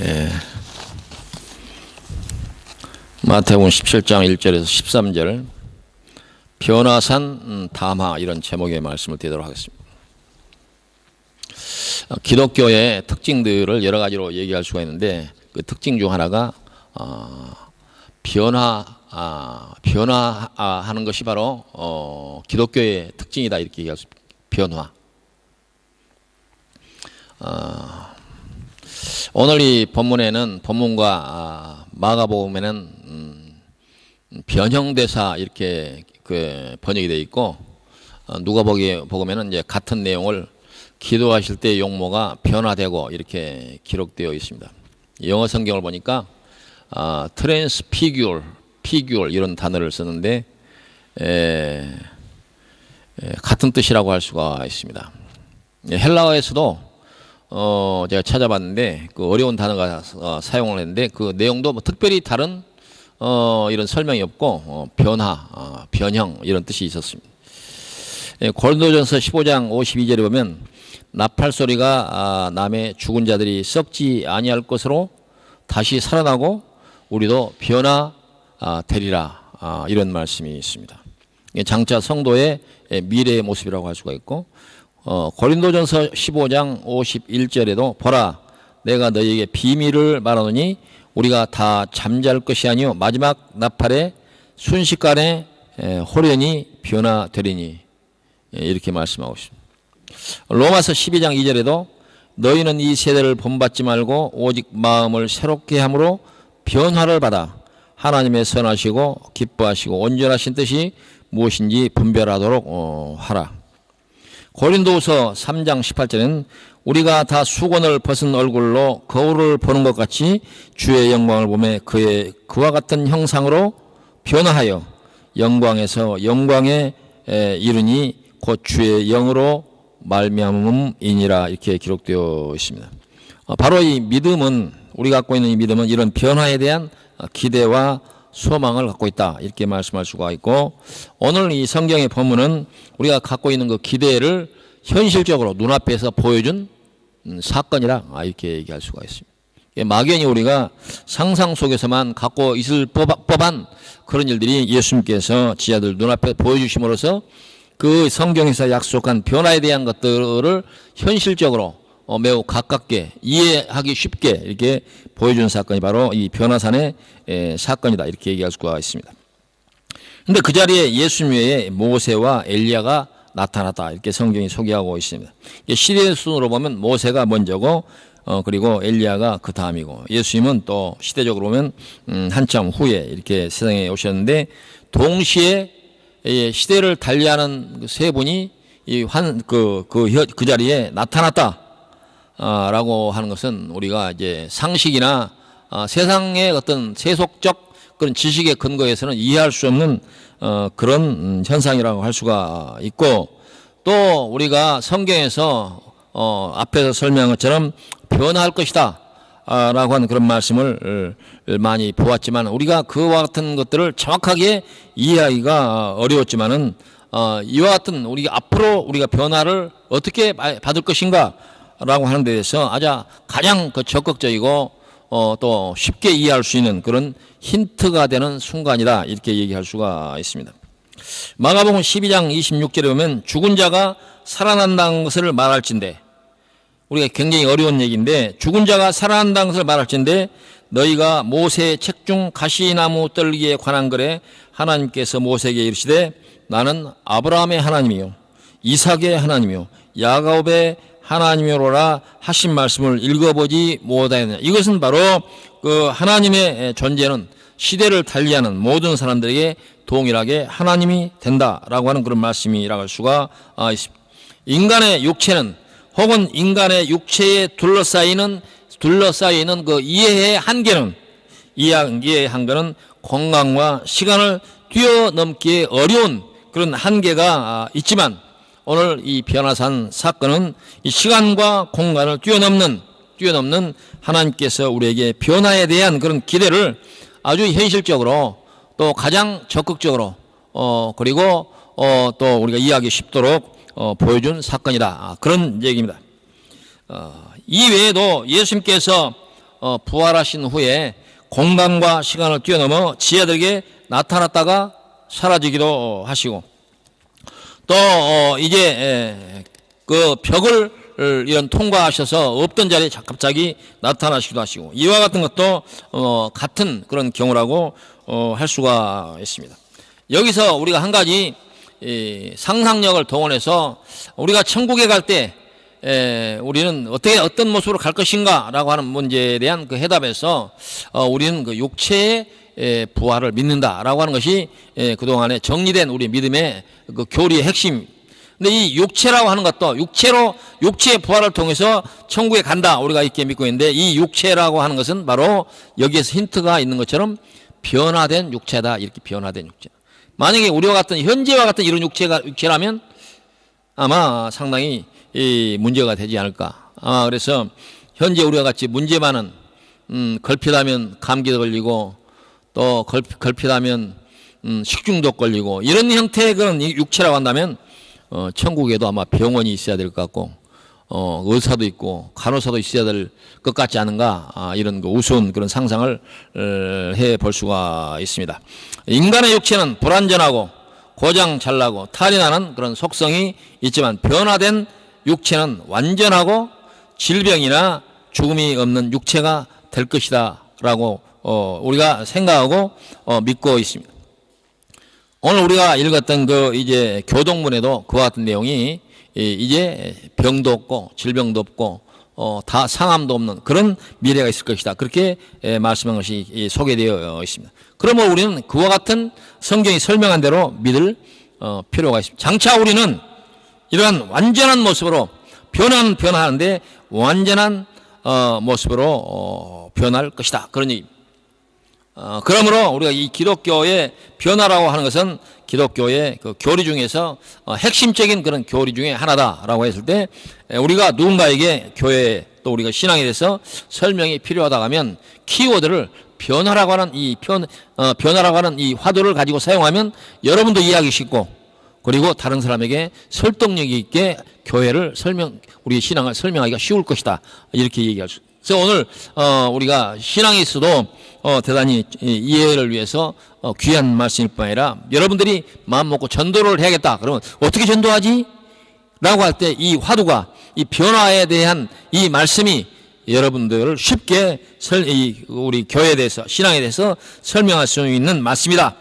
예. 마태복음 17장 1절에서 13절 변화산 담화 이런 제목의 말씀을 드리도록 하겠습니다. 기독교의 특징들을 여러 가지로 얘기할 수가 있는데 그 특징 중 하나가 변화하는 것이 바로 기독교의 특징이다 이렇게 얘기할 수 있습니다. 변화. 오늘 이 본문에는 본문과 마가복음에는 변형대사 이렇게 그 번역이 되어 있고 누가복음에는 이제 같은 내용을 기도하실 때 용모가 변화되고 이렇게 기록되어 있습니다. 영어 성경을 보니까 트랜스피규얼 이런 단어를 쓰는데 같은 뜻이라고 할 수가 있습니다. 헬라어에서도 제가 찾아봤는데 그 어려운 단어가 사용을 했는데 그 내용도 뭐 특별히 다른 이런 설명이 없고 변형 이런 뜻이 있었습니다. 고린도전서 15장 52절에 보면 나팔 소리가 남의 죽은 자들이 썩지 아니할 것으로 다시 살아나고 우리도 변화되리라 이런 말씀이 있습니다. 장차 성도의 미래의 모습이라고 할 수가 있고 고린도전서 15장 51절에도 보라 내가 너희에게 비밀을 말하노니 우리가 다 잠잘 것이 아니요 마지막 나팔에 순식간에 호련히 변화되리니 이렇게 말씀하고 있습니다. 로마서 12장 2절에도 너희는 이 세대를 본받지 말고 오직 마음을 새롭게 함으로 변화를 받아 하나님의 선하시고 기뻐하시고 온전하신 뜻이 무엇인지 분별하도록 하라. 고린도후서 3장 18절에는 우리가 다 수건을 벗은 얼굴로 거울을 보는 것 같이 주의 영광을 보며 그와 같은 형상으로 변화하여 영광에서 영광에 이르니 곧 주의 영으로 말미암음이니라 이렇게 기록되어 있습니다. 바로 이 믿음은 우리가 갖고 있는 이 믿음은 이런 변화에 대한 기대와 소망을 갖고 있다 이렇게 말씀할 수가 있고 오늘 이 성경의 본문은 우리가 갖고 있는 그 기대를 현실적으로 눈앞에서 보여준 사건이라 이렇게 얘기할 수가 있습니다. 막연히 우리가 상상 속에서만 갖고 있을 법한 그런 일들이 예수님께서 지하들 눈앞에 보여주심으로써 그 성경에서 약속한 변화에 대한 것들을 현실적으로 매우 가깝게 이해하기 쉽게 이렇게 보여준 사건이 바로 이 변화산의 사건이다 이렇게 얘기할 수가 있습니다. 그런데 그 자리에 예수님 외에 모세와 엘리야가 나타났다 이렇게 성경이 소개하고 있습니다. 시대 순으로 보면 모세가 먼저고 그리고 엘리야가 그 다음이고 예수님은 또 시대적으로 보면 한참 후에 이렇게 세상에 오셨는데 동시에 시대를 달리하는 세 분이 그 자리에 나타났다. 라고 하는 것은 우리가 이제 상식이나 세상의 어떤 세속적 그런 지식의 근거에서는 이해할 수 없는 그런 현상이라고 할 수가 있고 또 우리가 성경에서 앞에서 설명한 것처럼 변화할 것이다 라고 하는 그런 말씀을 많이 보았지만 우리가 그와 같은 것들을 정확하게 이해하기가 어려웠지만은 이와 같은 우리가 앞으로 우리가 변화를 어떻게 받을 것인가 라고 하는 데 대해서 가장 적극적이고 또 쉽게 이해할 수 있는 그런 힌트가 되는 순간이다 이렇게 얘기할 수가 있습니다. 마가복음 12장 26절에 보면 죽은 자가 살아난다는 것을 말할진대 우리가 굉장히 어려운 얘기인데 죽은 자가 살아난다는 것을 말할진대 너희가 모세의 책 중 가시나무 떨기에 관한 글에 하나님께서 모세에게 이르시되 나는 아브라함의 하나님이요 이삭의 하나님이요 야곱의 하나님이로라 하신 말씀을 읽어보지 못하였느냐. 이것은 바로 그 하나님의 존재는 시대를 달리하는 모든 사람들에게 동일하게 하나님이 된다라고 하는 그런 말씀이라고 할 수가 있습니다. 인간의 육체는 혹은 인간의 육체에 둘러싸이는 그 이해의 한계는 공간과 시간을 뛰어넘기에 어려운 그런 한계가 있지만 오늘 이 변화산 사건은 이 시간과 공간을 뛰어넘는 하나님께서 우리에게 변화에 대한 그런 기대를 아주 현실적으로 또 가장 적극적으로 그리고 또 우리가 이해하기 쉽도록 보여준 사건이다 그런 얘기입니다. 이 외에도 예수님께서 부활하신 후에 공간과 시간을 뛰어넘어 지혜들에게 나타났다가 사라지기도 하시고, 또 이제 그 벽을 이런 통과하셔서 없던 자리에 갑자기 나타나시기도 하시고, 이와 같은 것도 같은 그런 경우라고 할 수가 있습니다. 여기서 우리가 한 가지 상상력을 동원해서 우리가 천국에 갈 때 우리는 어떤 모습으로 갈 것인가 라고 하는 문제에 대한 그 해답에서 우리는 그 육체의 부활을 믿는다라고 하는 것이 그동안에 정리된 우리 믿음의 그 교리의 핵심. 근데 이 육체라고 하는 것도 육체의 부활을 통해서 천국에 간다 우리가 이렇게 믿고 있는데, 이 육체라고 하는 것은 바로 여기에서 힌트가 있는 것처럼 변화된 육체다, 이렇게 변화된 육체. 만약에 우리와 같은 현재와 같은 이런 육체라면 아마 상당히 문제가 되지 않을까. 그래서 현재 우리와 같이 문제 많은 걸핏하면 감기도 걸리고 또 걸핏하면 식중독 걸리고 이런 형태의 그런 육체라고 한다면 천국에도 아마 병원이 있어야 될 것 같고 의사도 있고 간호사도 있어야 될 것 같지 않은가, 이런 그 우스운 그런 상상을 해 볼 수가 있습니다. 인간의 육체는 불완전하고 고장 잘나고 탈이 나는 그런 속성이 있지만, 변화된 육체는 완전하고 질병이나 죽음이 없는 육체가 될 것이다 라고 우리가 생각하고 믿고 있습니다. 오늘 우리가 읽었던 그 이제 교동문에도 그와 같은 내용이 이제 병도 없고 질병도 없고 다 상함도 없는 그런 미래가 있을 것이다, 그렇게 말씀한 것이 소개되어 있습니다. 그러면 우리는 그와 같은 성경이 설명한 대로 믿을 필요가 있습니다. 장차 우리는 이러한 완전한 모습으로 변화하는데 완전한 모습으로 변할 것이다, 그런 얘기입니다. 그러므로 우리가 이 기독교의 변화라고 하는 것은 기독교의 그 교리 중에서 핵심적인 그런 교리 중에 하나다라고 했을 때, 우리가 누군가에게 교회 또 우리가 신앙에 대해서 설명이 필요하다 하면 키워드를 변화라고 하는 변화라고 하는 이 화두를 가지고 사용하면 여러분도 이해하기 쉽고, 그리고 다른 사람에게 설득력 있게 우리 신앙을 설명하기가 쉬울 것이다, 이렇게 얘기할 수. 그래서 오늘 우리가 신앙에 있어도 대단히 이해를 위해서 귀한 말씀일 뿐 아니라, 여러분들이 마음 먹고 전도를 해야겠다 그러면 어떻게 전도하지? 라고 할 때 이 화두가, 이 변화에 대한 이 말씀이 여러분들을 쉽게 우리 교회에 대해서, 신앙에 대해서 설명할 수 있는 말씀이다,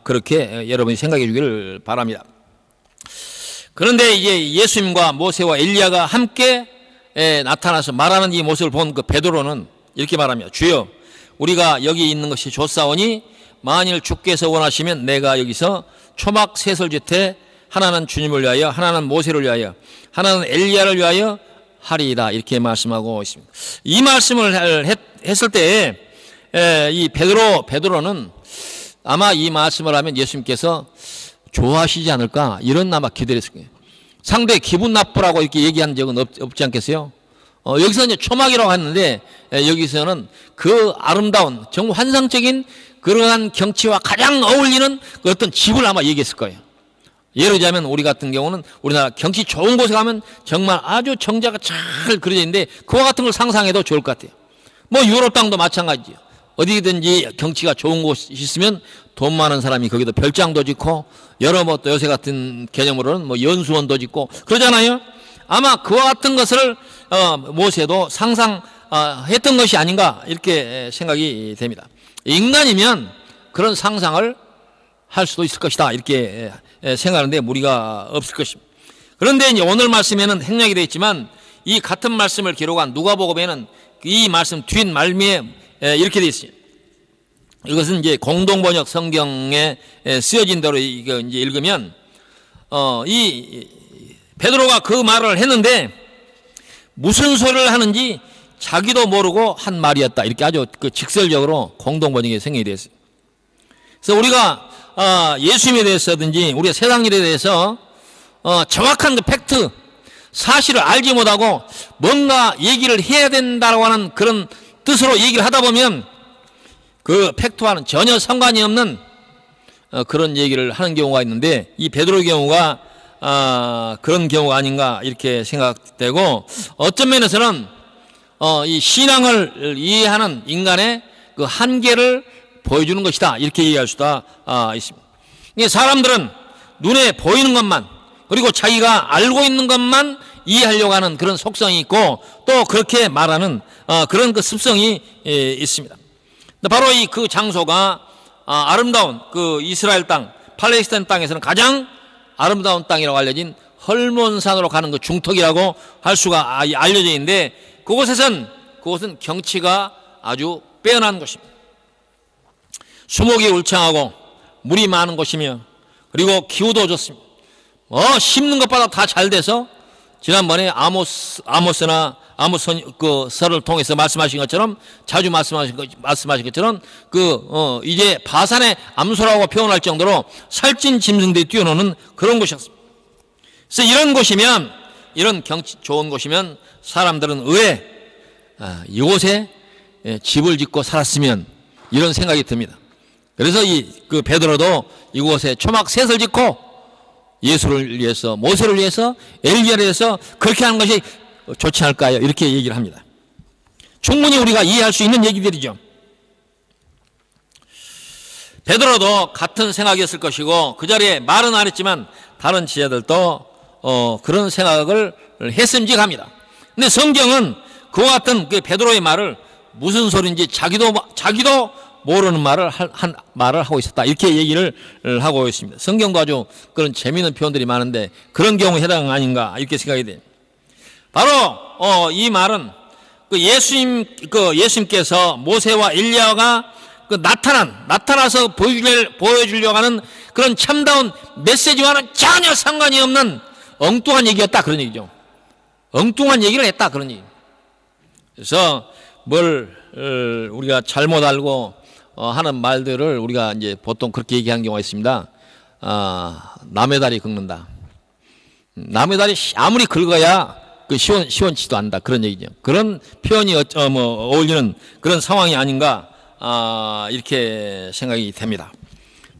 그렇게 여러분이 생각해 주기를 바랍니다. 그런데 이제 예수님과 모세와 엘리야가 함께 나타나서 말하는 이 모습을 본 그 베드로는 이렇게 말합니다. 주여, 우리가 여기 있는 것이 좋사오니 만일 주께서 원하시면 내가 여기서 초막 셋을 짓되 하나는 주님을 위하여, 하나는 모세를 위하여, 하나는 엘리야를 위하여 하리이다, 이렇게 말씀하고 있습니다. 이 말씀을 했을 때에 이 베드로는 아마 이 말씀을 하면 예수님께서 좋아하시지 않을까, 이런 아마 기대를 했을 거예요. 상대 기분 나쁘라고 이렇게 얘기한 적은 없지 않겠어요? 여기서 이제 초막이라고 했는데, 여기서는 그 아름다운 정말 환상적인 그러한 경치와 가장 어울리는 그 어떤 집을 아마 얘기했을 거예요. 예를 들자면 우리 같은 경우는 우리나라 경치 좋은 곳에 가면 정말 아주 정자가 잘 그려져 있는데 그와 같은 걸 상상해도 좋을 것 같아요. 뭐 유럽 땅도 마찬가지죠. 어디든지 경치가 좋은 곳이 있으면 돈 많은 사람이 거기도 별장도 짓고, 여러 뭐 또 요새 같은 개념으로는 뭐 연수원도 짓고 그러잖아요. 아마 그와 같은 것을 모세도 상상했던 것이 아닌가, 이렇게 생각이 됩니다. 인간이면 그런 상상을 할 수도 있을 것이다, 이렇게 생각하는데 무리가 없을 것입니다. 그런데 이제 오늘 말씀에는 행약이 되어 있지만, 이 같은 말씀을 기록한 누가복음에는 이 말씀 뒷 말미에 이렇게 되어 있습니다. 이것은 이제 공동번역 성경에 쓰여진 대로 이거 이제 읽으면, 이 베드로가 그 말을 했는데 무슨 소리를 하는지 자기도 모르고 한 말이었다, 이렇게 아주 그 직설적으로 공동번역에 생각이 되었어요. 그래서 우리가 예수님에 대해서든지 우리가 세상 일에 대해서 정확한 그 팩트, 사실을 알지 못하고 뭔가 얘기를 해야 된다고 하는 그런 뜻으로 얘기를 하다 보면 그 팩트와는 전혀 상관이 없는 그런 얘기를 하는 경우가 있는데, 이 베드로의 경우가 그런 경우가 아닌가, 이렇게 생각되고, 어떤 면에서는 이 신앙을 이해하는 인간의 그 한계를 보여주는 것이다. 이렇게 이해할 수가 있습니다. 사람들은 눈에 보이는 것만, 그리고 자기가 알고 있는 것만 이해하려고 하는 그런 속성이 있고, 또 그렇게 말하는 그런 그 습성이 있습니다. 바로 이 그 장소가 아름다운 그 이스라엘 땅, 팔레스타인 땅에서는 가장 아름다운 땅이라고 알려진 헐몬산으로 가는 그 중턱이라고 할 수가 알려져 있는데, 그곳은 경치가 아주 빼어난 곳입니다. 수목이 울창하고 물이 많은 곳이며, 그리고 기후도 좋습니다. 심는 것보다 다 잘 돼서, 지난번에 아모스나 그 서를 통해서 말씀하신 것처럼, 자주 말씀하신 것처럼, 이제 바산의 암소라고 표현할 정도로 살찐 짐승들이 뛰어노는 그런 곳이었습니다. 그래서 이런 곳이면, 이런 경치 좋은 곳이면 사람들은 왜 이곳에 집을 짓고 살았으면, 이런 생각이 듭니다. 그래서 그 베드로도 이곳에 초막셋을 짓고 예수를 위해서, 모세를 위해서, 엘리야를 위해서 그렇게 하는 것이 좋지 않을까요? 이렇게 얘기를 합니다. 충분히 우리가 이해할 수 있는 얘기들이죠. 베드로도 같은 생각이었을 것이고, 그 자리에 말은 안 했지만 다른 지혜들도 그런 생각을 했음직합니다. 근데 성경은 그와 같은 그 베드로의 말을 무슨 소리인지 자기도 모르는 말을 하고 있었다. 이렇게 얘기를 하고 있습니다. 성경도 아주 그런 재미있는 표현들이 많은데 그런 경우에 해당 아닌가 이렇게 생각이 돼요. 바로 이 말은 예수님께서 모세와 엘리야가 나타나서 보여주려고 하는 그런 참다운 메시지와는 전혀 상관이 없는 엉뚱한 얘기였다, 그런 얘기죠. 엉뚱한 얘기를 했다, 그런 얘기. 그래서 우리가 잘못 알고 하는 말들을 우리가 이제 보통 그렇게 얘기하는 경우가 있습니다. 남의 다리 긁는다. 남의 다리 아무리 긁어야 시원치도 않다, 그런 얘기죠. 그런 표현이 어울리는 그런 상황이 아닌가 이렇게 생각이 됩니다.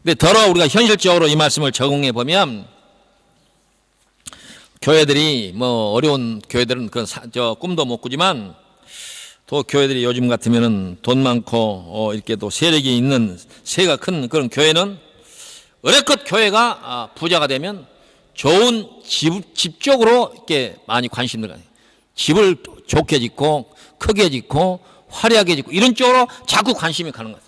근데 더러 우리가 현실적으로 이 말씀을 적응해 보면, 교회들이 어려운 교회들은 그런 꿈도 못 꾸지만, 또 교회들이 요즘 같으면은 돈 많고 이렇게 또 세력이 있는 세가 큰 그런 교회는 어렵것 교회가 부자가 되면 좋은 집 쪽으로 이렇게 많이 관심을 가요. 집을 좋게 짓고 크게 짓고 화려하게 짓고 이런 쪽으로 자꾸 관심이 가는 거죠.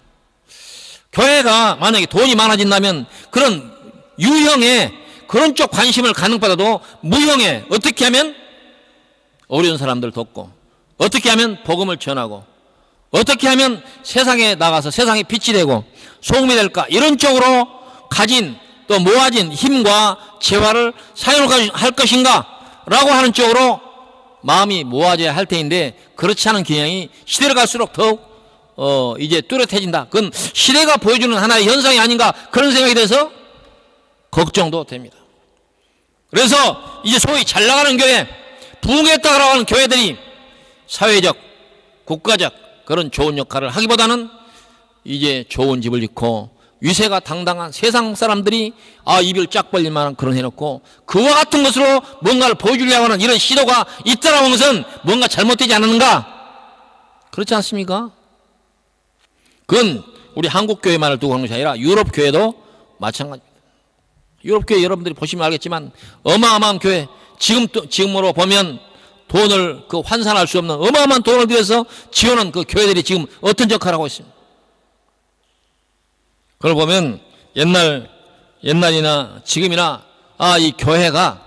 교회가 만약에 돈이 많아진다면 그런 유형의 그런 쪽 관심을 가는 것보다도 무형의, 어떻게 하면 어려운 사람들 돕고, 어떻게 하면 복음을 전하고, 어떻게 하면 세상에 나가서 세상에 빛이 되고 소금이 될까, 이런 쪽으로 가진 또 모아진 힘과 재화를 사용할 것인가 라고 하는 쪽으로 마음이 모아져야 할 테인데, 그렇지 않은 경향이 시대를 갈수록 더욱 이제 뚜렷해진다. 그건 시대가 보여주는 하나의 현상이 아닌가, 그런 생각이 돼서 걱정도 됩니다. 그래서 이제 소위 잘 나가는 교회, 부흥했다고 하는 교회들이 사회적, 국가적 그런 좋은 역할을 하기보다는 이제 좋은 집을 짓고 위세가 당당한 세상 사람들이 입을 쫙 벌릴 만한 그런 해놓고 그와 같은 것으로 뭔가를 보여주려고 하는 이런 시도가 있다라는 것은 뭔가 잘못되지 않았는가? 그렇지 않습니까? 그건 우리 한국 교회만을 두고 하는 것이 아니라 유럽 교회도 마찬가지입니다. 유럽 교회 여러분들이 보시면 알겠지만 어마어마한 교회, 지금으로 보면 돈을 환산할 수 없는 어마어마한 돈을 들여서 지원한 그 교회들이 지금 어떤 역할을 하고 있습니다. 그걸 보면 옛날이나 지금이나 이 교회가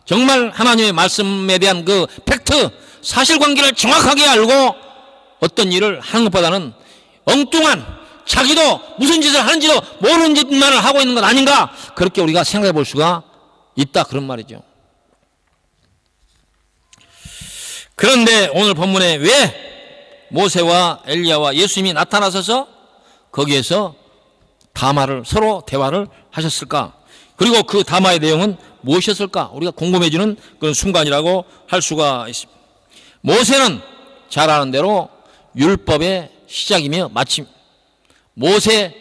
정말 하나님의 말씀에 대한 그 팩트, 사실관계를 정확하게 알고 어떤 일을 하는 것보다는 엉뚱한, 자기도 무슨 짓을 하는지도 모르는 짓만을 하고 있는 것 아닌가, 그렇게 우리가 생각해 볼 수가 있다, 그런 말이죠. 그런데 오늘 본문에 왜 모세와 엘리야와 예수님이 나타나셔서 거기에서 서로 대화를 하셨을까? 그리고 그 담화의 내용은 무엇이었을까? 우리가 궁금해지는 그런 순간이라고 할 수가 있습니다. 모세는 잘 아는 대로 율법의 시작이며 마침, 모세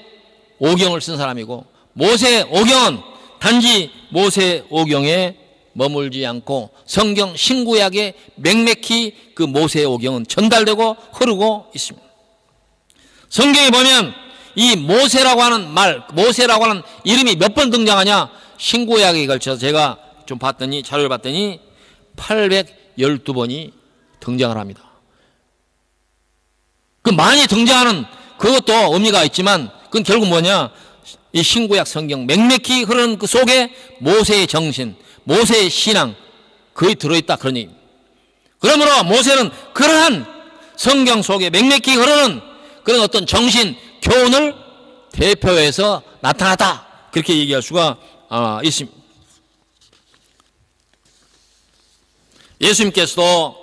오경을 쓴 사람이고, 모세 오경은 단지 모세 오경의 머물지 않고 성경 신구약에 맹맥히 그 모세의 오경은 전달되고 흐르고 있습니다. 성경에 보면 이 모세라고 하는 말, 모세라고 하는 이름이 몇 번 등장하냐? 신구약에 걸쳐서 제가 좀 봤더니, 자료를 봤더니 812번이 등장을 합니다. 그 많이 등장하는 그것도 의미가 있지만 그건 결국 뭐냐? 이 신구약 성경 맹맥히 흐르는 그 속에 모세의 정신, 모세의 신앙 거의 들어있다, 그런 얘기입니다. 그러므로 모세는 그러한 성경 속에 맹맥히 흐르는 그런 어떤 정신, 교훈을 대표해서 나타났다, 그렇게 얘기할 수가 있습니다. 예수님께서도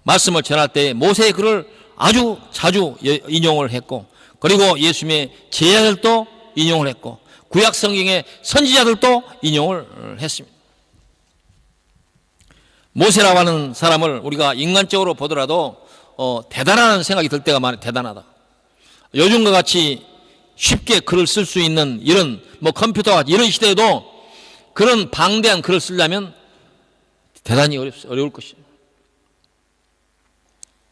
말씀을 전할 때 모세의 글을 아주 자주 인용을 했고, 그리고 예수님의 제자들도 인용을 했고, 구약 성경의 선지자들도 인용을 했습니다. 모세라고 하는 사람을 우리가 인간적으로 보더라도 대단한 생각이 들 때가 많아요. 대단하다. 요즘과 같이 쉽게 글을 쓸 수 있는 이런 컴퓨터와 이런 시대에도 그런 방대한 글을 쓰려면 대단히 어려울 것이에요.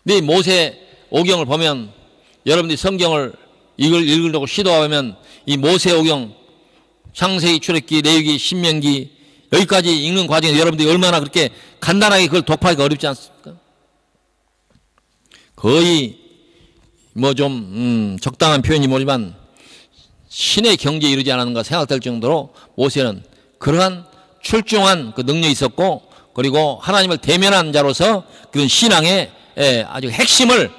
근데 모세 오경을 보면, 여러분들이 성경을 읽으려고 시도하면 이 모세 오경, 창세기, 출애굽기, 레위기, 신명기 여기까지 읽는 과정에 여러분들이 얼마나 그렇게 간단하게 그걸 독파하기가 어렵지 않습니까? 거의 좀 적당한 표현이 뭐지만 신의 경지에 이르지 않았는가 생각될 정도로 모세는 그러한 출중한 그 능력이 있었고, 그리고 하나님을 대면한 자로서 그런 신앙의 아주 핵심을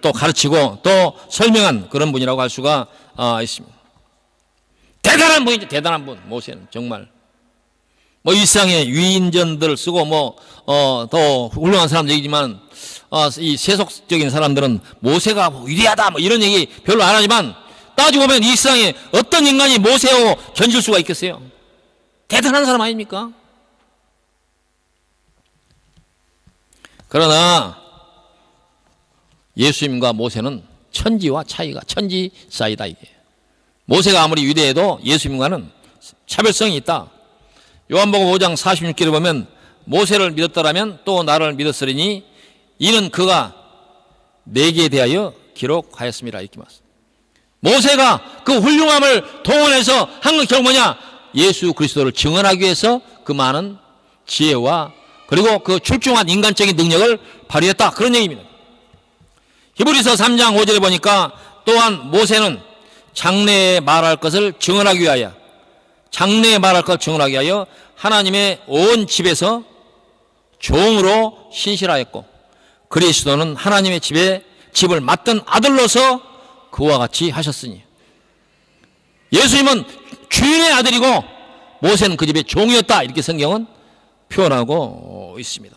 또 가르치고 또 설명한 그런 분이라고 할 수가 있습니다. 대단한 분이죠. 대단한 분. 모세는 정말 일상의 위인전들을 쓰고 더 훌륭한 사람들 얘기지만 이 세속적인 사람들은 모세가 위대하다 이런 얘기 별로 안 하지만, 따지고 보면 이 세상에 어떤 인간이 모세하고 견질 수가 있겠어요? 대단한 사람 아닙니까? 그러나 예수님과 모세는 천지와 차이가, 천지 사이다 이게. 모세가 아무리 위대해도 예수님과는 차별성이 있다. 요한복음 5장 46절에 보면 모세를 믿었더라면 또 나를 믿었으리니 이는 그가 내게 대하여 기록하였습니다, 이렇게 말씀. 모세가 그 훌륭함을 동원해서 한 건 결국 뭐냐? 예수 그리스도를 증언하기 위해서 그 많은 지혜와 그리고 그 출중한 인간적인 능력을 발휘했다, 그런 얘기입니다. 히브리서 3장 5절에 보니까 또한 모세는 장래에 말할 것을 증언하기 위하여, 장래에 말할 것을 증언하기 위하여 하나님의 온 집에서 종으로 신실하였고, 그리스도는 하나님의 집을 맡던 아들로서 그와 같이 하셨으니. 예수님은 주인의 아들이고 모세는 그 집의 종이었다, 이렇게 성경은 표현하고 있습니다.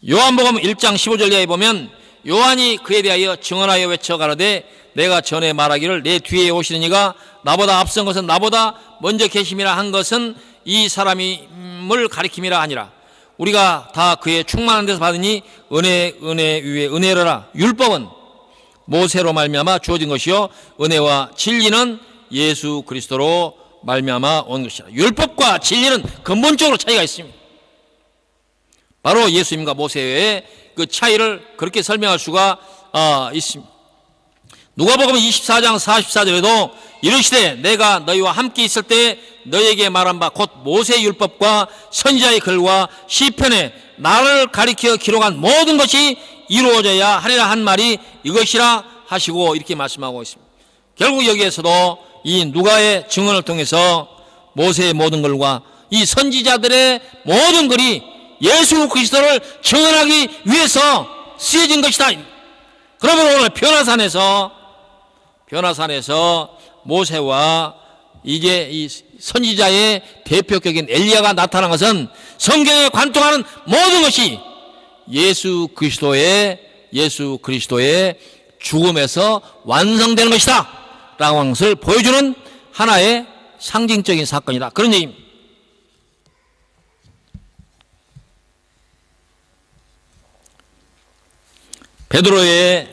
요한복음 1장 15절에 보면 요한이 그에 대하여 증언하여 외쳐 가로되 내가 전에 말하기를 내 뒤에 오시는 이가 나보다 앞선 것은 나보다 먼저 계심이라 한 것은 이 사람임을 가리킴이라 하니라. 우리가 다 그의 충만한 데서 받으니 은혜 위에 은혜로라. 율법은 모세로 말미암아 주어진 것이요 은혜와 진리는 예수 그리스도로 말미암아 온 것이라. 율법과 진리는 근본적으로 차이가 있습니다. 바로 예수님과 모세의 그 차이를 그렇게 설명할 수가 있습니다. 누가복음 24장 44절에도 이르시되 내가 너희와 함께 있을 때 너희에게 말한 바 곧 모세의 율법과 선지자의 글과 시편에 나를 가리켜 기록한 모든 것이 이루어져야 하리라 한 말이 이것이라 하시고, 이렇게 말씀하고 있습니다. 결국 여기에서도 이 누가의 증언을 통해서 모세의 모든 글과 이 선지자들의 모든 글이 예수 그리스도를 증언하기 위해서 쓰여진 것이다. 그러면 오늘 변화산에서 모세와 이제 이 선지자의 대표격인 엘리야가 나타난 것은 성경에 관통하는 모든 것이 예수 그리스도의 죽음에서 완성되는 것이다 라고 하는 것을 보여주는 하나의 상징적인 사건이다, 그런 얘기입니다. 베드로의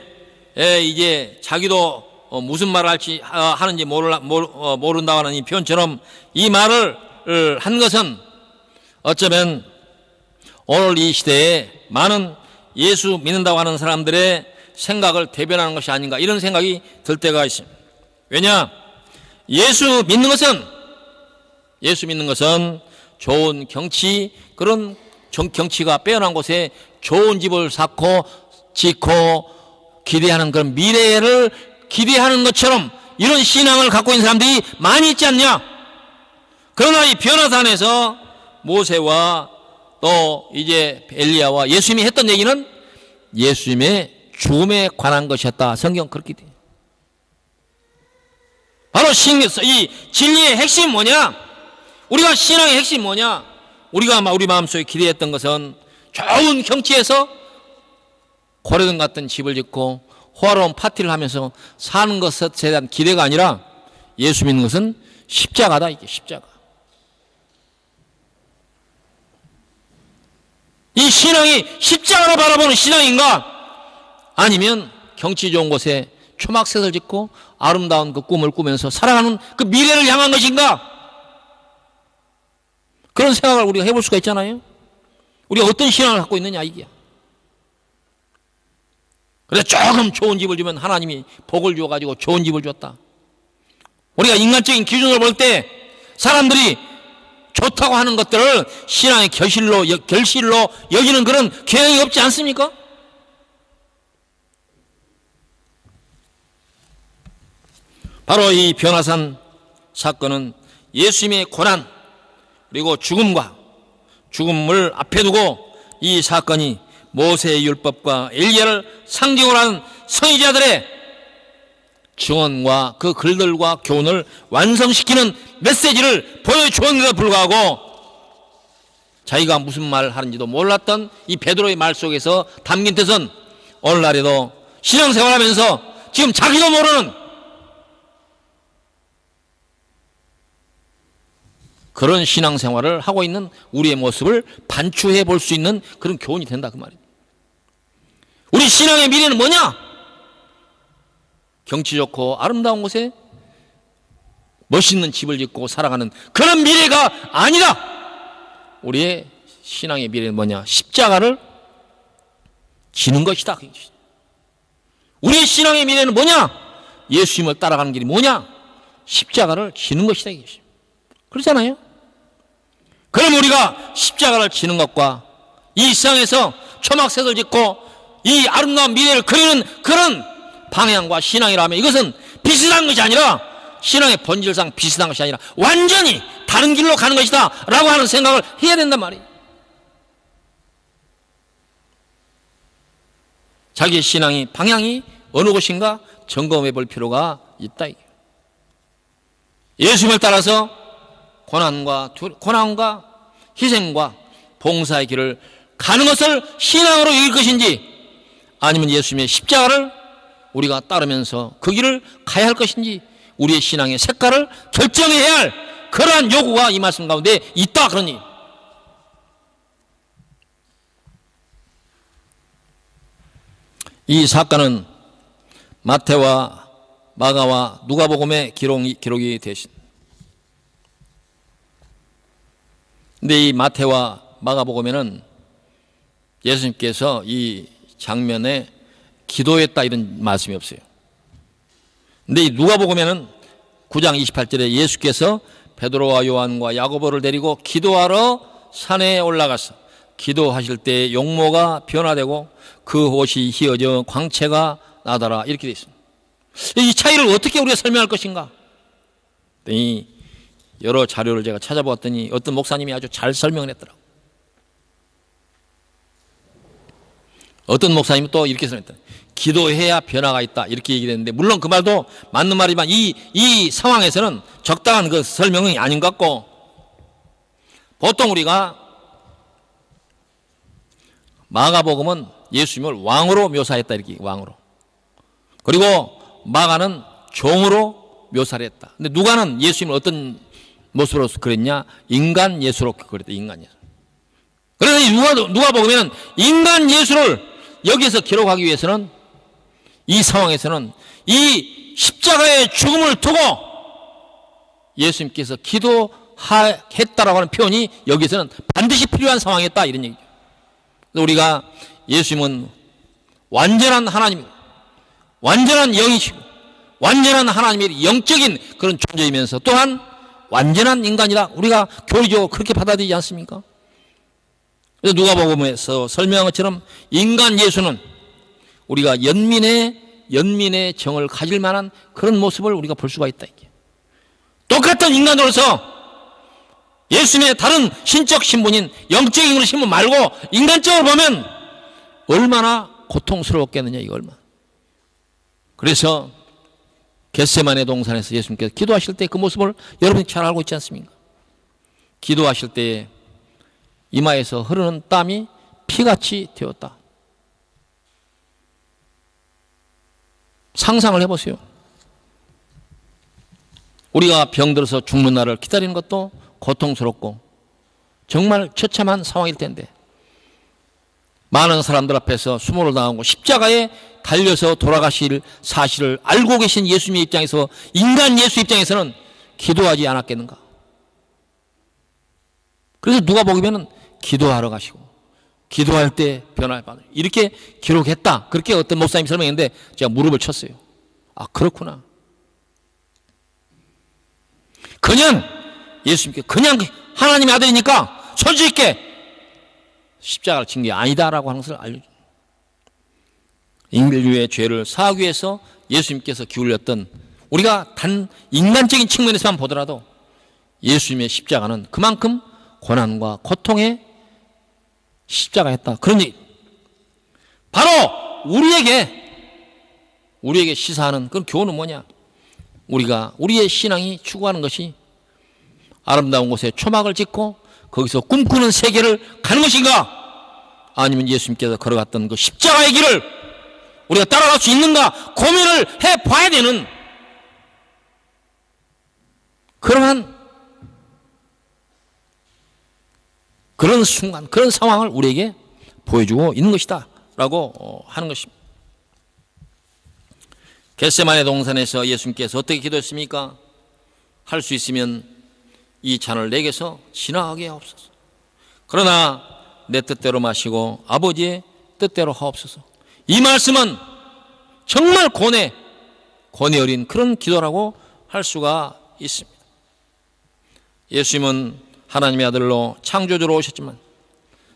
이제 자기도 무슨 말을 하는지 모른다고 하는 이 표현처럼 이 말을 한 것은 어쩌면 오늘 이 시대에 많은 예수 믿는다고 하는 사람들의 생각을 대변하는 것이 아닌가, 이런 생각이 들 때가 있습니다. 왜냐? 예수 믿는 것은 좋은 경치, 그런 경치가 빼어난 곳에 좋은 집을 쌓고 짓고 기대하는 그런 미래를 기대하는 것처럼 이런 신앙을 갖고 있는 사람들이 많이 있지 않냐? 그러나 이 변화산에서 모세와 또 이제 엘리야와 예수님이 했던 얘기는 예수님의 죽음에 관한 것이었다. 성경 그렇게 돼. 바로 이 진리의 핵심이 뭐냐? 우리가 신앙의 핵심이 뭐냐? 우리가 우리 마음속에 기대했던 것은 좋은 경치에서 고래등 같은 집을 짓고 호화로운 파티를 하면서 사는 것에 대한 기대가 아니라 예수 믿는 것은 십자가다. 이게 십자가. 이 신앙이 십자가를 바라보는 신앙인가? 아니면 경치 좋은 곳에 초막셋을 짓고 아름다운 그 꿈을 꾸면서 살아가는 그 미래를 향한 것인가? 그런 생각을 우리가 해볼 수가 있잖아요. 우리가 어떤 신앙을 갖고 있느냐, 이게. 그래서 조금 좋은 집을 주면 하나님이 복을 주어가지고 좋은 집을 줬다. 우리가 인간적인 기준으로 볼 때 사람들이 좋다고 하는 것들을 신앙의 결실로 여기는 그런 경향이 없지 않습니까? 바로 이 변화산 사건은 예수님의 고난 그리고 죽음을 앞에 두고 이 사건이 모세의 율법과 엘리야를 상징으로 하는 선지자들의 증언과 그 글들과 교훈을 완성시키는 메시지를 보여주었는데도 불구하고 자기가 무슨 말을 하는지도 몰랐던 이 베드로의 말 속에서 담긴 뜻은 오늘날에도 신앙생활하면서 지금 자기도 모르는 그런 신앙생활을 하고 있는 우리의 모습을 반추해 볼 수 있는 그런 교훈이 된다, 그 말이에요. 우리 신앙의 미래는 뭐냐? 경치 좋고 아름다운 곳에 멋있는 집을 짓고 살아가는 그런 미래가 아니라 우리의 신앙의 미래는 뭐냐? 십자가를 지는 것이다. 우리의 신앙의 미래는 뭐냐? 예수님을 따라가는 길이 뭐냐? 십자가를 지는 것이다. 그렇잖아요. 그럼 우리가 십자가를 지는 것과 이 세상에서 초막셋을 짓고 이 아름다운 미래를 그리는 그런 방향과 신앙이라면 이것은 비슷한 것이 아니라 신앙의 본질상 비슷한 것이 아니라 완전히 다른 길로 가는 것이다 라고 하는 생각을 해야 된단 말이에요. 자기의 신앙이 방향이 어느 곳인가 점검해 볼 필요가 있다. 예수님을 따라서 고난과 희생과 봉사의 길을 가는 것을 신앙으로 이길 것인지 아니면 예수님의 십자가를 우리가 따르면서 그 길을 가야 할 것인지 우리의 신앙의 색깔을 결정해야 할 그러한 요구가 이 말씀 가운데 있다, 그러니 이 사건은 마태와 마가와 누가복음의 기록이 되신. 근데 이 마태와 마가복음에는 예수님께서 이 장면에 기도했다 이런 말씀이 없어요. 근데 이 누가복음에는 9장 28절에 예수께서 베드로와 요한과 야고보를 데리고 기도하러 산에 올라가서 기도하실 때 용모가 변화되고 그 옷이 휘어져 광채가 나더라 이렇게 되어 있습니다. 이 차이를 어떻게 우리가 설명할 것인가? 이 여러 자료를 제가 찾아보았더니 어떤 목사님이 아주 잘 설명을 했더라고요. 어떤 목사님은 또 이렇게 설명했다. 기도해야 변화가 있다 이렇게 얘기했는데 물론 그 말도 맞는 말이지만 이 상황에서는 적당한 그 설명이 아닌 것 같고 보통 우리가 마가복음은 예수님을 왕으로 묘사했다 이렇게 왕으로 그리고 마가는 종으로 묘사를 했다. 근데 누가는 예수님을 어떤 모습으로 그랬냐? 인간 예수로 그랬다. 인간 예수. 그래서 누가복음에는 인간 예수를 여기서 기록하기 위해서는 이 상황에서는 이 십자가의 죽음을 두고 예수님께서 했다라고 하는 표현이 여기서는 반드시 필요한 상황이었다 이런 얘기죠. 우리가 예수님은 완전한 하나님, 완전한 영이시고 완전한 하나님의 영적인 그런 존재이면서 또한 완전한 인간이다. 우리가 교리적으로 그렇게 받아들이지 않습니까? 그래서 누가복음에서 설명한 것처럼 인간 예수는 우리가 연민의 정을 가질 만한 그런 모습을 우리가 볼 수가 있다. 이게. 똑같은 인간으로서 예수님의 다른 신적 신분인 영적인 그런 신분 말고 인간적으로 보면 얼마나 고통스러웠겠느냐 이거 얼마나. 그래서 겟세마네 동산에서 예수님께서 기도하실 때 그 모습을 여러분이 잘 알고 있지 않습니까? 기도하실 때 이마에서 흐르는 땀이 피같이 되었다. 상상을 해보세요. 우리가 병들어서 죽는 날을 기다리는 것도 고통스럽고 정말 처참한 상황일 텐데 많은 사람들 앞에서 수모를 당하고 십자가에 달려서 돌아가실 사실을 알고 계신 예수님의 입장에서 인간 예수 입장에서는 기도하지 않았겠는가? 그래서 누가 보기에는 기도하러 가시고 기도할 때 변화를 받아요. 이렇게 기록했다. 그렇게 어떤 목사님이 설명했는데 제가 무릎을 쳤어요. 아 그렇구나. 그냥 예수님께 그냥 하나님의 아들이니까 솔직히 있게 십자가를 진 게 아니다라고 하는 것을 알려줍니다. 인류의 죄를 사하기 위해서 예수님께서 기울였던 우리가 단 인간적인 측면에서만 보더라도 예수님의 십자가는 그만큼 고난과 고통의 십자가였다. 그런 얘기. 바로 우리에게 시사하는 그런 교훈은 뭐냐? 우리의 신앙이 추구하는 것이 아름다운 곳에 초막을 짓고 거기서 꿈꾸는 세계를 가는 것인가? 아니면 예수님께서 걸어갔던 그 십자가의 길을 우리가 따라갈 수 있는가? 고민을 해봐야 되는 그런 순간, 그런 상황을 우리에게 보여주고 있는 것이다 라고 하는 것입니다. 겟세마네 동산에서 예수님께서 어떻게 기도했습니까? 할 수 있으면 이 잔을 내게서 지나가게 하옵소서. 그러나 내 뜻대로 마시고 아버지의 뜻대로 하옵소서. 이 말씀은 정말 고뇌 어린 그런 기도라고 할 수가 있습니다. 예수님은 하나님의 아들로 창조주로 오셨지만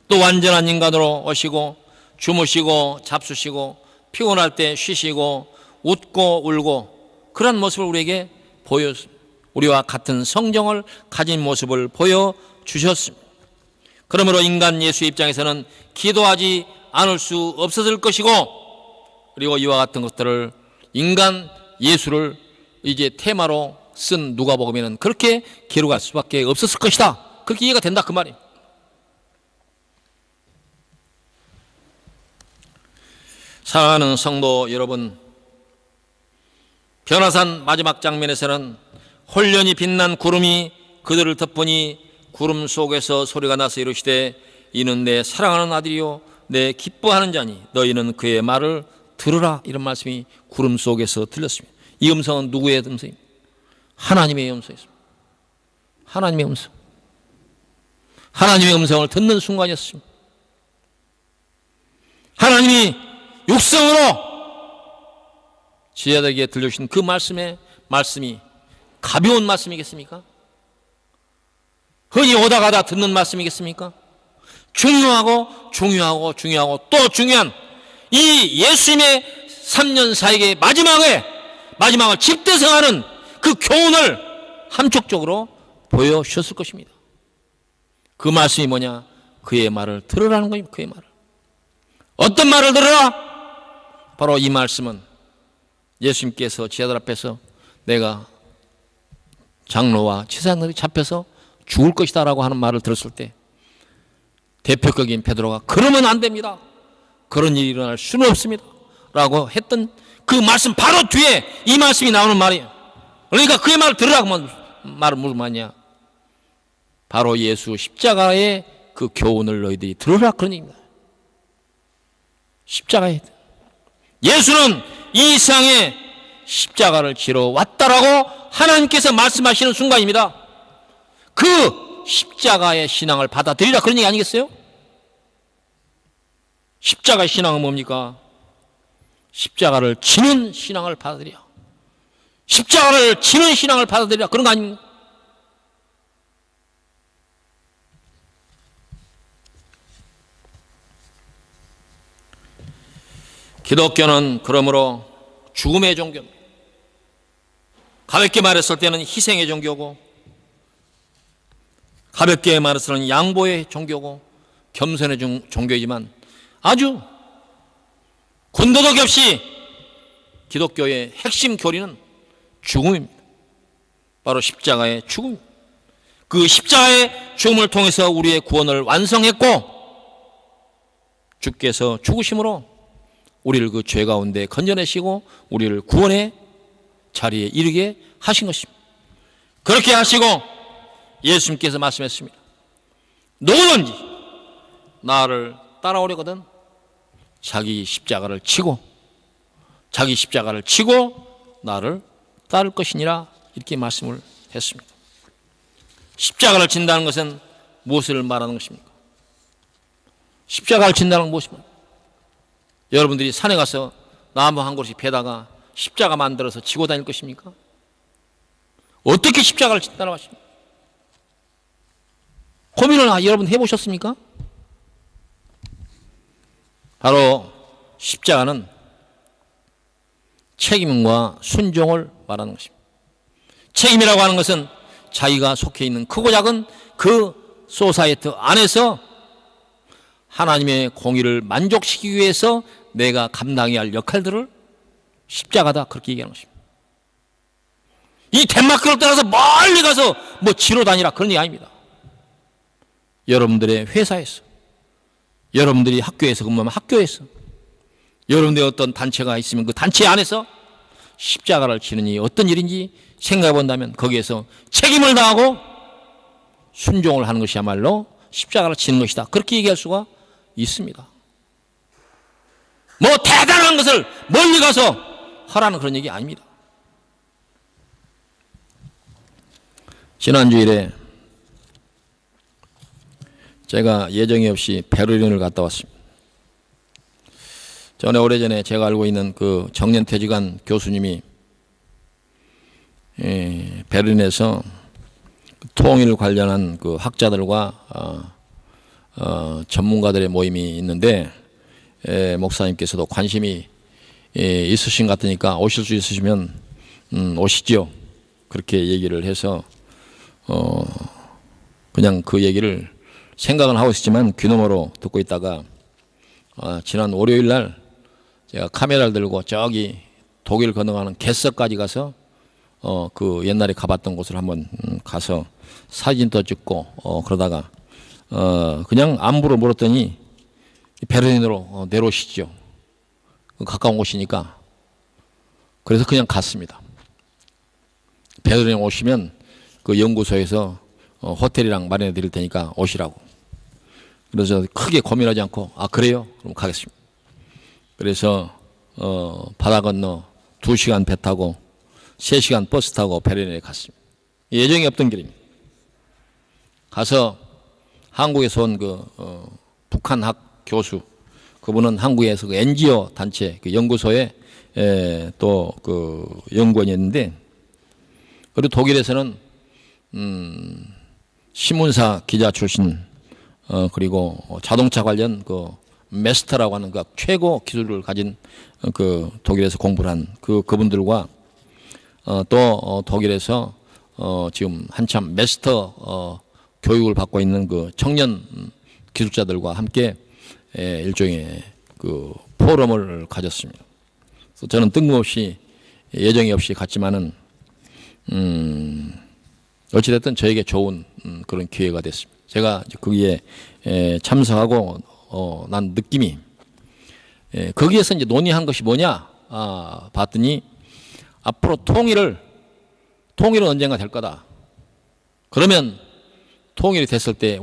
또 완전한 인간으로 오시고 주무시고 잡수시고 피곤할 때 쉬시고 웃고 울고 그런 모습을 우리에게 보여줬습니다. 우리와 같은 성정을 가진 모습을 보여주셨습니다. 그러므로 인간 예수 입장에서는 기도하지 않을 수 없었을 것이고 그리고 이와 같은 것들을 인간 예수를 이제 테마로 쓴 누가복음에는 그렇게 기록할 수밖에 없었을 것이다. 그렇게 이해가 된다 그 말이에요. 사랑하는 성도 여러분, 변화산 마지막 장면에서는 홀련히 빛난 구름이 그들을 덮으니 구름 속에서 소리가 나서 이르시되 이는 내 사랑하는 아들이요 내 기뻐하는 자니 너희는 그의 말을 들으라. 이런 말씀이 구름 속에서 들렸습니다. 이 음성은 누구의 음성입니까? 하나님의 음성이었습니다. 하나님의 음성. 하나님의 음성을 듣는 순간이었습니다. 하나님이 육성으로 지혜에게 들려주신 그 말씀이 가벼운 말씀이겠습니까? 흔히 오다 가다 듣는 말씀이겠습니까? 중요하고 또 중요한 이 예수님의 3년 사역의 마지막을 집대성하는 그 교훈을 함축적으로 보여주셨을 것입니다. 그 말씀이 뭐냐? 그의 말을 들으라는 겁니다. 그의 말을. 어떤 말을 들으라? 바로 이 말씀은 예수님께서 제자들 앞에서 내가 장로와 제사장들이 잡혀서 죽을 것이다 라고 하는 말을 들었을 때 대표격인 베드로가 그러면 안 됩니다. 그런 일이 일어날 수는 없습니다 라고 했던 그 말씀 바로 뒤에 이 말씀이 나오는 말이에요. 그러니까 그의 말을 들으라고 말을 무슨 말이냐? 바로 예수 십자가의 그 교훈을 너희들이 들으라 그런 얘기입니다. 십자가에 예수는 이 세상에 십자가를 지러 왔다라고 하나님께서 말씀하시는 순간입니다. 그 십자가의 신앙을 받아들이라, 그런 얘기 아니겠어요? 십자가의 신앙은 뭡니까? 십자가를 지는 신앙을 받아들여. 십자가를 지는 신앙을 받아들이라, 그런 거 아닙니까? 기독교는 그러므로 죽음의 종교입니다. 가볍게 말했을 때는 희생의 종교고, 가볍게 말해서는 양보의 종교고, 겸손의 종교이지만 아주 군더더기 없이 기독교의 핵심 교리는 죽음입니다. 바로 십자가의 죽음. 그 십자가의 죽음을 통해서 우리의 구원을 완성했고, 주께서 죽으심으로 우리를 그 죄 가운데 건져내시고 우리를 구원의 자리에 이르게 하신 것입니다. 그렇게 하시고 예수님께서 말씀했습니다. 누구든지 나를 따라오려거든 자기 십자가를 치고 나를 따를 것이니라, 이렇게 말씀을 했습니다. 십자가를 진다는 것은 무엇을 말하는 것입니까? 십자가를 진다는 건 무엇입니까? 여러분들이 산에 가서 나무 한 그루씩 베다가 십자가 만들어서 지고 다닐 것입니까? 어떻게 십자가를 진다고 하십니까? 고민을 여러분 해보셨습니까? 바로 십자가는 책임과 순종을 말하는 것입니다. 책임이라고 하는 것은 자기가 속해 있는 크고 작은 그 소사이어티 안에서 하나님의 공의를 만족시키기 위해서 내가 감당해야 할 역할들을 십자가다, 그렇게 얘기하는 것입니다. 이 덴마크를 떠나서 멀리 가서 뭐 지로 다니라, 그런 얘기 아닙니다. 여러분들의 회사에서, 여러분들이 학교에서 근무하면 학교에서, 여러분들의 어떤 단체가 있으면 그 단체 안에서 십자가를 지는 일이 어떤 일인지 생각해 본다면 거기에서 책임을 다하고 순종을 하는 것이야말로 십자가를 지는 것이다, 그렇게 얘기할 수가 있습니다. 뭐 대단한 것을 멀리 가서 하라는 그런 얘기 아닙니다. 지난주일에 제가 예정이 없이 베를린을 갔다 왔습니다. 전에 오래전에 제가 알고 있는 그 정년퇴직한 교수님이 베를린에서 통일 관련한 그 학자들과 전문가들의 모임이 있는데, 목사님께서도 관심이 있으신 것 같으니까 오실 수 있으시면 오시죠, 그렇게 얘기를 해서 그냥 그 얘기를 생각은 하고 있었지만 귀노모로 듣고 있다가 지난 월요일 날 제가 카메라를 들고 저기 독일 건너가는 게서까지 가서 그 옛날에 가봤던 곳을 한번 가서 사진도 찍고 그러다가 그냥 안부를 물었더니 베를린으로 내려오시죠. 가까운 곳이니까. 그래서 그냥 갔습니다. 베를린에 오시면 그 연구소에서 호텔이랑 마련해 드릴 테니까 오시라고. 그래서 크게 고민하지 않고 그래요? 그럼 가겠습니다. 그래서 바다 건너 2시간 배 타고 3시간 버스 타고 베를린에 갔습니다. 예정이 없던 길입니다. 가서 한국에서 온 그 북한학 교수, 그분은 한국에서 그 NGO 단체 그 연구소에 또 그 연구원이었는데, 그리고 독일에서는 신문사 기자 출신, 그리고 자동차 관련 그 메스터라고 하는 그 최고 기술을 가진 그 독일에서 공부를 한 그분들과 또 독일에서 지금 한참 메스터 교육을 받고 있는 그 청년 기술자들과 함께 일종의 그 포럼을 가졌습니다. 그래서 저는 뜬금없이 예정이 없이 갔지만은 어찌됐든 저에게 좋은 그런 기회가 됐습니다. 제가 거기에 참석하고 난 느낌이, 거기에서 이제 논의한 것이 뭐냐 봤더니 앞으로 통일은 언젠가 될 거다. 그러면 통일이 됐을 때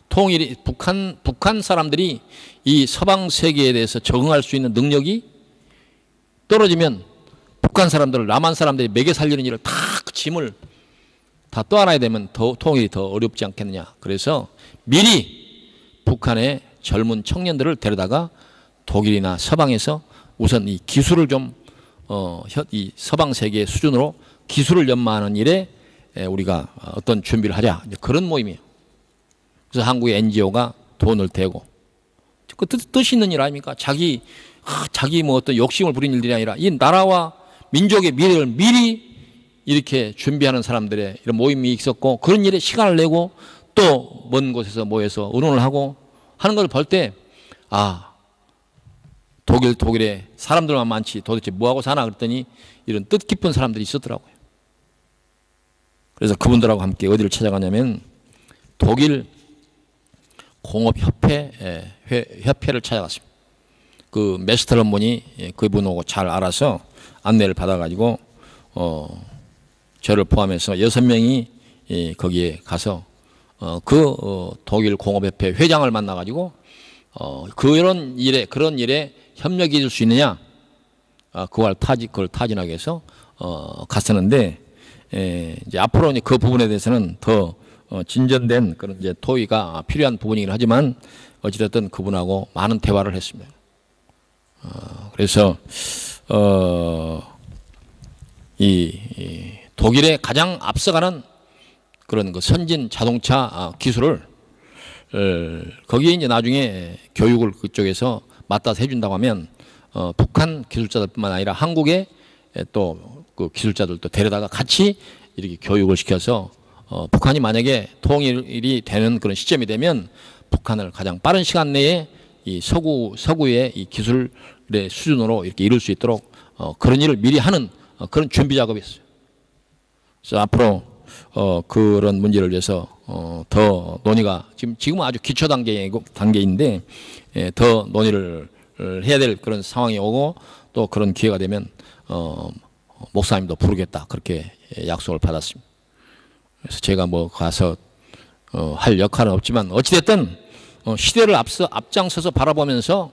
통일이 북한 사람들이 이 서방 세계에 대해서 적응할 수 있는 능력이 떨어지면 북한 사람들을 남한 사람들이 먹여 살리는 일을 다 그 짐을 다 떠안아야 되면 통일이 더 어렵지 않겠느냐. 그래서 미리 북한의 젊은 청년들을 데려다가 독일이나 서방에서 우선 이 기술을 좀 이 서방 세계 수준으로 기술을 연마하는 일에 우리가 어떤 준비를 하자. 그런 모임이에요. 그래서 한국의 NGO가 돈을 대고 그 뜻 있는 일 아닙니까? 자기 뭐 어떤 욕심을 부린 일들이 아니라 이 나라와 민족의 미래를 미리 이렇게 준비하는 사람들의 이런 모임이 있었고 그런 일에 시간을 내고 또 먼 곳에서 모여서 의논을 하고 하는 걸 볼 때 독일에 사람들만 많지 도대체 뭐하고 사나 그랬더니 이런 뜻깊은 사람들이 있었더라고요. 그래서 그분들하고 함께 어디를 찾아가냐면 독일 공업협회를 찾아갔습니다. 그 메스터런 분이 그분하고 잘 알아서 안내를 받아가지고 저를 포함해서 6명이 거기에 가서 독일 공업협회 회장을 만나가지고 그런 일에 협력이 될 수 있느냐 그걸 타진하기 위해서 갔었는데 이제 앞으로 이제 그 부분에 대해서는 더 진전된 그런 이제 토의가 필요한 부분이긴 하지만 어찌됐든 그분하고 많은 대화를 했습니다. 그래서 이 독일에 가장 앞서가는 그런 그 선진 자동차 기술을 거기에 이제 나중에 교육을 그쪽에서 맡아서 해준다고 하면 북한 기술자들뿐만 아니라 한국의 또 그 기술자들도 데려다가 같이 이렇게 교육을 시켜서 북한이 만약에 통일이 되는 그런 시점이 되면 북한을 가장 빠른 시간 내에 이 서구의 이 기술의 수준으로 이렇게 이룰 수 있도록 그런 일을 미리 하는 그런 준비 작업이 있어요. 그래서 앞으로 그런 문제를 위해서 더 논의가 지금은 아주 기초 단계인데 더 논의를 해야 될 그런 상황이 오고 또 그런 기회가 되면 목사님도 부르겠다 그렇게 약속을 받았습니다. 그래서 제가 뭐 가서 할 역할은 없지만 어찌됐든 시대를 앞장서서 바라보면서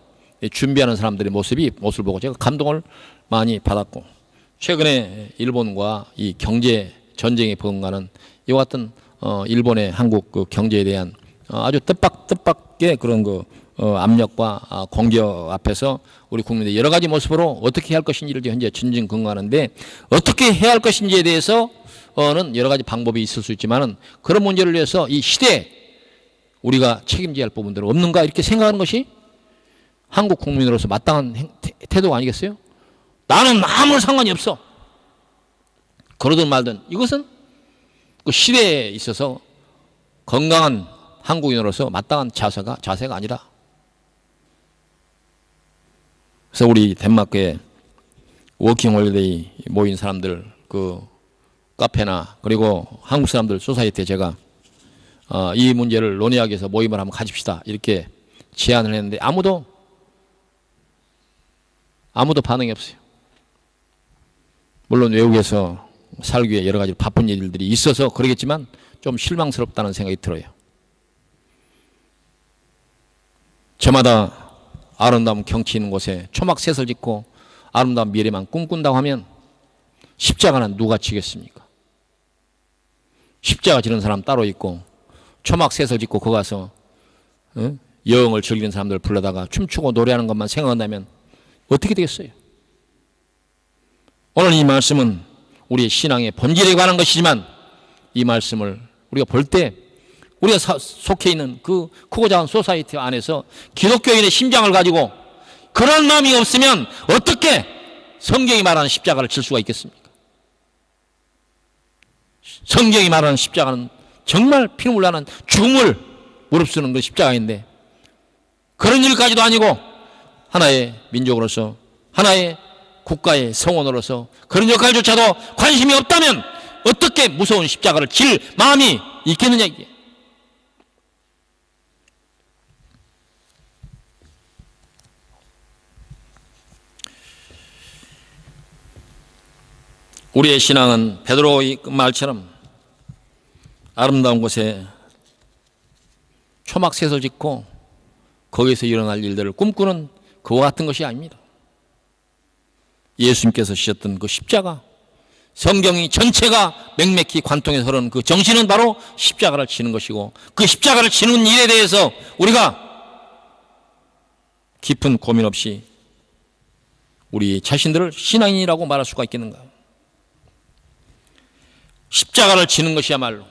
준비하는 사람들의 모습을 보고 제가 감동을 많이 받았고 최근에 일본과 이 경제 전쟁에 버금가는 이와 같은 일본의 한국 그 경제에 대한 아주 뜻밖의 그런 그 압력과 공격 앞에서 우리 국민들이 여러 가지 모습으로 어떻게 해야 할 것인지를 현재 전전긍긍하는데 어떻게 해야 할 것인지에 대해서는 여러 가지 방법이 있을 수 있지만은 그런 문제를 위해서 이 시대에 우리가 책임져야 할 부분들은 없는가 이렇게 생각하는 것이 한국 국민으로서 마땅한 태도가 아니겠어요? 나는 아무 상관이 없어. 그러든 말든 이것은 그 시대에 있어서 건강한 한국인으로서 마땅한 자세가 아니라. 그래서 우리 덴마크에 워킹 홀리데이 모인 사람들 그 카페나 그리고 한국 사람들 소사이티에 제가 이 문제를 논의하기 위해서 모임을 한번 가집시다 이렇게 제안을 했는데 아무도 반응이 없어요. 물론 외국에서 살기 위해 여러 가지 바쁜 일들이 있어서 그러겠지만 좀 실망스럽다는 생각이 들어요. 저마다 아름다운 경치 있는 곳에 초막셋을 짓고 아름다운 미래만 꿈꾼다고 하면 십자가는 누가 지겠습니까? 십자가 지는 사람 따로 있고 초막셋을 짓고 거기 가서 여흥을 즐기는 사람들 불러다가 춤추고 노래하는 것만 생각한다면 어떻게 되겠어요? 오늘 이 말씀은 우리의 신앙의 본질에 관한 것이지만 이 말씀을 우리가 볼 때 우리가 속해 있는 그 크고 작은 소사이티 안에서 기독교인의 심장을 가지고 그런 마음이 없으면 어떻게 성경이 말하는 십자가를 질 수가 있겠습니까? 성경이 말하는 십자가는 정말 피눈물 나는 죽음을 무릅쓰는 그 십자가인데 그런 일까지도 아니고 하나의 민족으로서 하나의 국가의 성원으로서 그런 역할조차도 관심이 없다면 어떻게 무서운 십자가를 질 마음이 있겠느냐 이게. 우리의 신앙은 베드로의 말처럼 아름다운 곳에 초막셋을 짓고 거기서 일어날 일들을 꿈꾸는 그와 같은 것이 아닙니다. 예수님께서 지셨던 그 십자가 성경이 전체가 맥맥히 관통해서 흐르는 그 정신은 바로 십자가를 지는 것이고, 그 십자가를 지는 일에 대해서 우리가 깊은 고민 없이 우리 자신들을 신앙인이라고 말할 수가 있겠는가? 십자가를 지는 것이야말로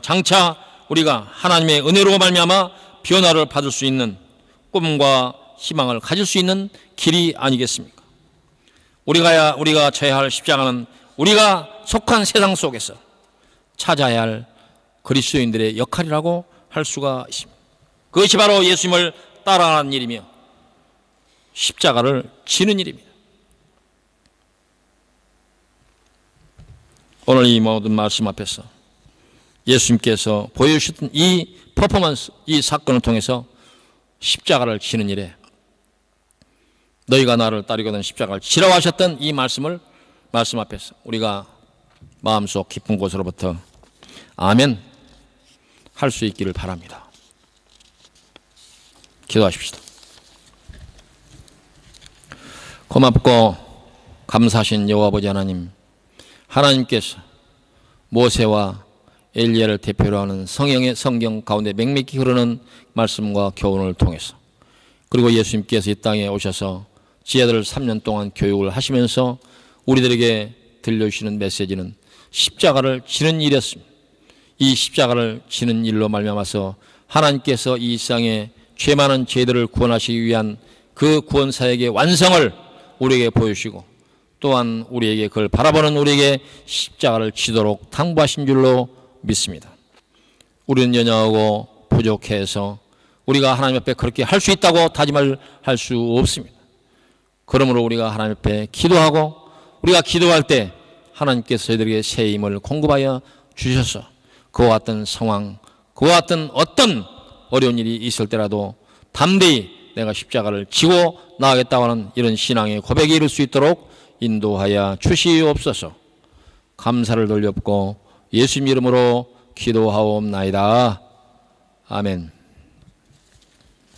장차 우리가 하나님의 은혜로 말미암아 변화를 받을 수 있는 꿈과 희망을 가질 수 있는 길이 아니겠습니까? 우리가 져야 할 십자가는 우리가 속한 세상 속에서 찾아야 할 그리스도인들의 역할이라고 할 수가 있습니다. 그것이 바로 예수님을 따라가는 일이며 십자가를 지는 일입니다. 오늘 이 모든 말씀 앞에서 예수님께서 보여주셨던 이 퍼포먼스, 이 사건을 통해서 십자가를 지는 일에 너희가 나를 따르거든 십자가를 지라고 하셨던 이 말씀 앞에서 우리가 마음속 깊은 곳으로부터 아멘 할 수 있기를 바랍니다. 기도하십시다. 고맙고 감사하신 여호와 아버지 하나님, 하나님께서 모세와 엘리야를 대표로 하는 성경 가운데 맥맥히 흐르는 말씀과 교훈을 통해서, 그리고 예수님께서 이 땅에 오셔서 지혜들을 3년 동안 교육을 하시면서 우리들에게 들려주시는 메시지는 십자가를 지는 일이었습니다. 이 십자가를 지는 일로 말미암아서 하나님께서 이 세상에 죄 많은 죄들을 구원하시기 위한 그 구원사역의 완성을 우리에게 보여주시고, 또한 우리에게 그걸 바라보는 우리에게 십자가를 지도록 당부하신 줄로 믿습니다. 우리는 연약하고 부족해서 우리가 하나님 앞에 그렇게 할 수 있다고 다짐을 할 수 없습니다. 그러므로 우리가 하나님 앞에 기도하고, 우리가 기도할 때 하나님께서 저희들에게 새 힘을 공급하여 주셔서 그와 같은 상황, 그와 같은 어떤 어려운 일이 있을 때라도 담대히 내가 십자가를 지고 나가겠다고 하는 이런 신앙의 고백에 이를 수 있도록 인도하여 주시옵소서. 감사를 돌렸고 예수님 이름으로 기도하옵나이다. 아멘.